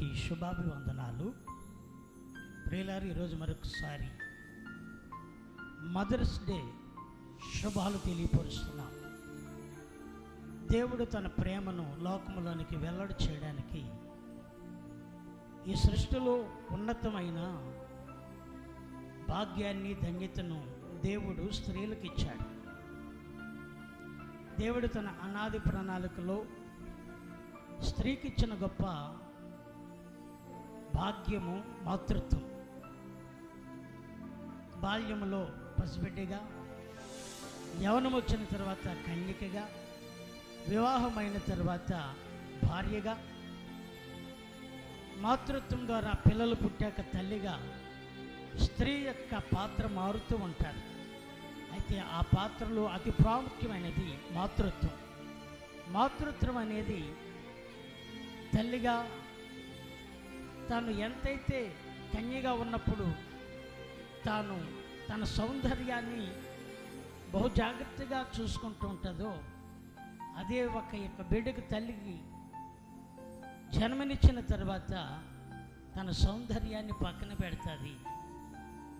అందరికీ శుభాభివందనాలు. ప్రియులారు, ఈరోజు మరొకసారి మదర్స్ డే శుభాలు తెలియపరుస్తున్నాం. దేవుడు తన ప్రేమను లోకములోనికి వెల్లడి చేయడానికి ఈ సృష్టిలో ఉన్నతమైన భాగ్యాన్ని, ధన్యతను దేవుడు స్త్రీలకు ఇచ్చాడు. దేవుడు తన అనాది ప్రణాళికలో స్త్రీకి ఇచ్చిన గొప్ప భాగ్యము మాతృత్వం. బాల్యములో పసిబిడ్డగా, యవనం వచ్చిన తర్వాత కన్యకగా, వివాహమైన తర్వాత భార్యగా, మాతృత్వం ద్వారా పిల్లలు పుట్టాక తల్లిగా స్త్రీ యొక్క పాత్ర మారుతూ ఉంటారు. అయితే ఆ పాత్రలో అతి ప్రాముఖ్యమైనది మాతృత్వం. మాతృత్వం అనేది తల్లిగా తాను ఎంతైతే కన్యగా ఉన్నప్పుడు తాను తన సౌందర్యాన్ని బహు జాగ్రత్తగా చూసుకుంటూ ఉంటుందో, అదే ఒక యొక్క బిడ్డకు తల్లికి జన్మనిచ్చిన తర్వాత తన సౌందర్యాన్ని పక్కన పెడుతుంది.